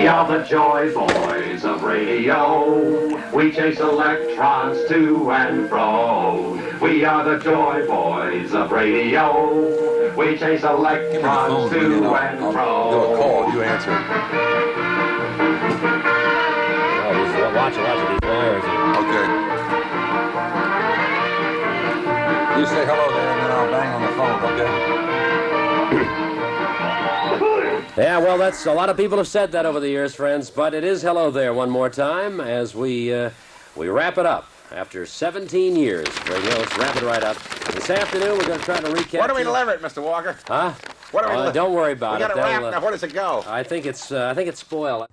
We are the joy boys of radio. We chase electrons to and fro. We are the joy boys of radio. We chase electrons to and fro. Do a call, you answer. Oh, watch these wires. Okay. You say hello there, and then I'll bang on the phone, okay? Yeah, well, that's a lot of people have said that over the years, friends, but it is hello there one more time as we wrap it up after 17 years. Radio, let's wrap it right up. This afternoon, we're going to try to recap. Where do we deliver it, Mr. Walker? Huh? What do we deliver? Don't worry about we it. We got a wrap now. Where does it go? I think it's spoiled.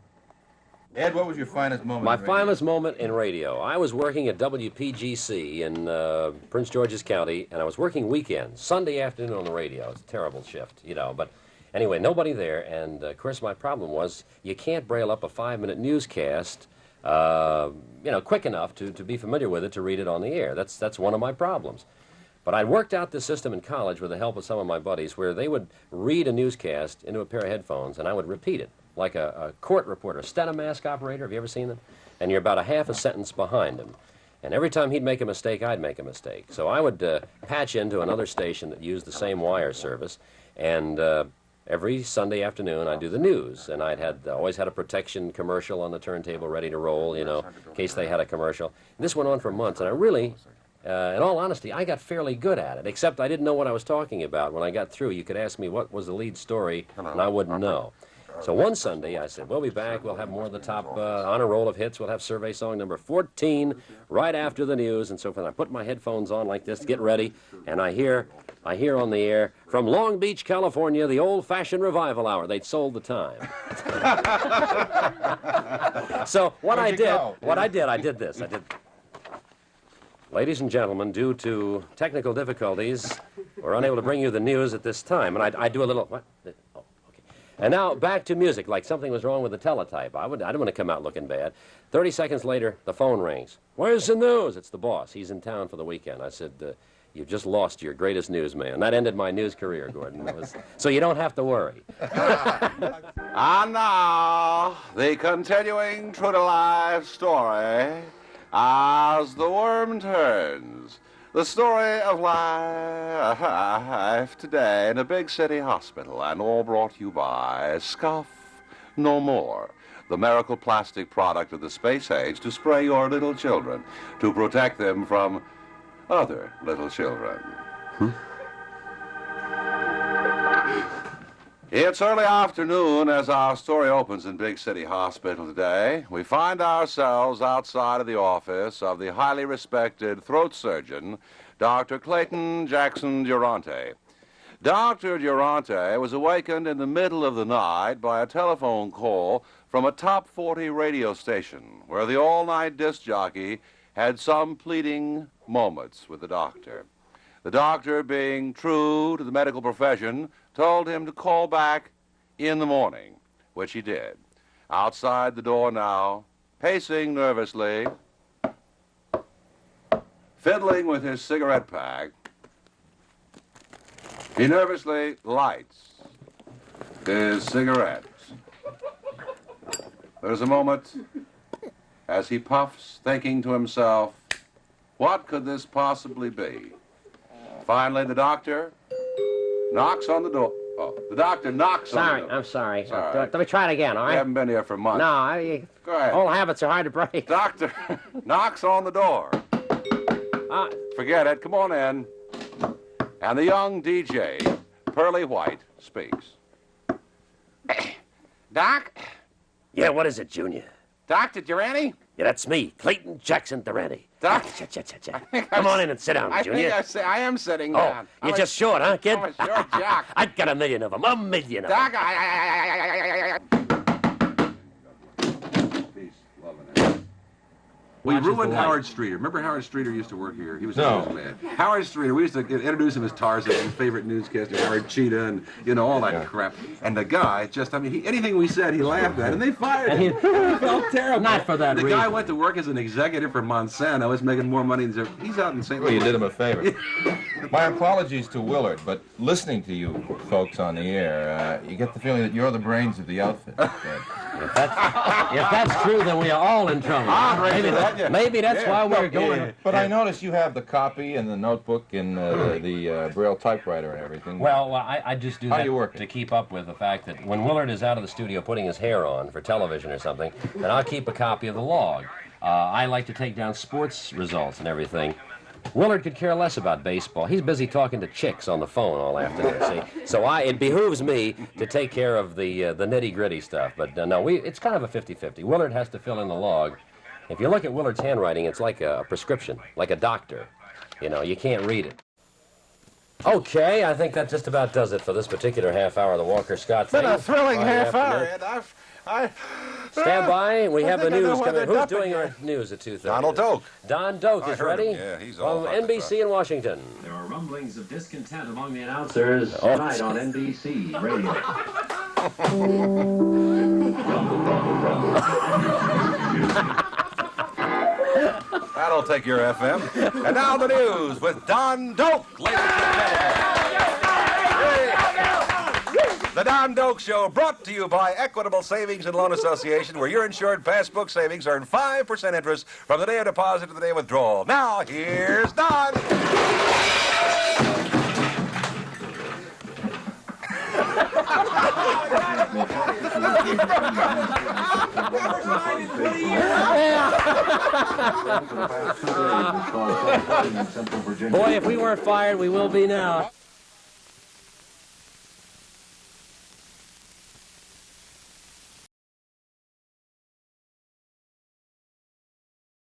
Ed, what was your finest moment? My finest moment in radio. I was working at WPGC in Prince George's County, and I was working weekends, Sunday afternoon on the radio. It's a terrible shift, but anyway, nobody there, and of course my problem was you can't braille up a 5-minute newscast, quick enough to be familiar with it to read it on the air. That's one of my problems. But I'd worked out this system in college with the help of some of my buddies where they would read a newscast into a pair of headphones, and I would repeat it. Like a court reporter, a stenomask operator. Have you ever seen them? And you're about a half a sentence behind him. And every time he'd make a mistake, I'd make a mistake. So I would patch into another station that used the same wire service. And every Sunday afternoon, I'd do the news. And always had a protection commercial on the turntable ready to roll, in case they had a commercial. And this went on for months. And I really, in all honesty, I got fairly good at it. Except I didn't know what I was talking about. When I got through, you could ask me what was the lead story, and I wouldn't know. So one Sunday, I said, we'll be back. We'll have more of the top honor roll of hits. We'll have survey song number 14 right after the news. And so I put my headphones on like this to get ready, and I hear on the air, from Long Beach, California, the old-fashioned revival hour. They'd sold the time. So I did this. Ladies and gentlemen, due to technical difficulties, we're unable to bring you the news at this time. And I do a little, what? And now, back to music, like something was wrong with the teletype. I didn't want to come out looking bad. 30 seconds later, the phone rings. Where's the news? It's the boss. He's in town for the weekend. I said, you've just lost your greatest newsman. That ended my news career, Gordon. So you don't have to worry. And now, the continuing true-to-life story, As the Worm Turns. The story of life today in a big city hospital, and all brought to you by Scuff No More, the miracle plastic product of the space age to spray your little children, to protect them from other little children. It's early afternoon as our story opens in Big City Hospital today. We find ourselves outside of the office of the highly respected throat surgeon, Dr. Clayton Jackson Durante. Dr. Durante was awakened in the middle of the night by a telephone call from a top 40 radio station where the all-night disc jockey had some pleading moments with the doctor. The doctor, being true to the medical profession, told him to call back in the morning, which he did. Outside the door now, pacing nervously, fiddling with his cigarette pack, he nervously lights his cigarettes. There's a moment as he puffs, thinking to himself, what could this possibly be? Finally, the doctor knocks on the door. Oh, the doctor knocks on the door. I'm sorry. Let me try it again, all right? You haven't been here for months. No, Go ahead. Old habits are hard to break. Doctor knocks on the door. Forget it. Come on in. And the young DJ, Pearly White, speaks. Doc? Yeah, what is it, Junior? Dr. Durante? Yeah, that's me, Clayton Jackson Durante. Doc? Come on in and sit down, Junior. I am sitting down. You're just short, huh, kid? I'm a short jock. I got a million of them, a million of them. Doc, Peace, love, and We watches the ruined light. Howard Streeter. Remember Howard Streeter used to work here? He was No. a newsman. Howard Streeter, we used to introduce him as Tarzan, his favorite newscaster, Howard Cheetah, and, you know, all that Yeah. crap. And the guy just, I mean, anything we said, he laughed at, and they fired And him. he felt terrible. Not for that The reason. guy went to work as an executive for Monsanto. He's making more money than he's out in St. Well, Louis. you did him a favor. My apologies to Willard, but listening to you folks on the air, you get the feeling that you're the brains of the outfit. If that's true, then we are all in trouble. Maybe that's why we're going. But I notice you have the copy and the notebook and the Braille typewriter and everything. Well, I just do How that you work it? to keep up with the fact that when Willard is out of the studio putting his hair on for television or something, then I'll keep a copy of the log. I like to take down sports results and everything. Willard could care less about baseball. He's busy talking to chicks on the phone all afternoon, see? So it behooves me to take care of the nitty-gritty stuff. But no, it's kind of a 50-50. Willard has to fill in the log. If you look at Willard's handwriting, it's like a prescription, like a doctor. You know, you can't read it. Okay, I think that just about does it for this particular half hour of the Walker Scott thing. Been a thrilling Friday half hour, afternoon. Ed. Stand by. We have the think I know news why coming. they're Who's dumping doing you. our news at 2:30? Donald Doak. Don Doak I is heard ready. him. Yeah, he's all from about the NBC in Washington. There are rumblings of discontent among the announcers tonight on NBC Radio. That'll take your FM. And now the news with Don Doak, ladies and gentlemen. The Don Doak Show, brought to you by Equitable Savings and Loan Association, where your insured passbook savings earn 5% interest from the day of deposit to the day of withdrawal. Now, here's Don. Boy, if we weren't fired, we will be now.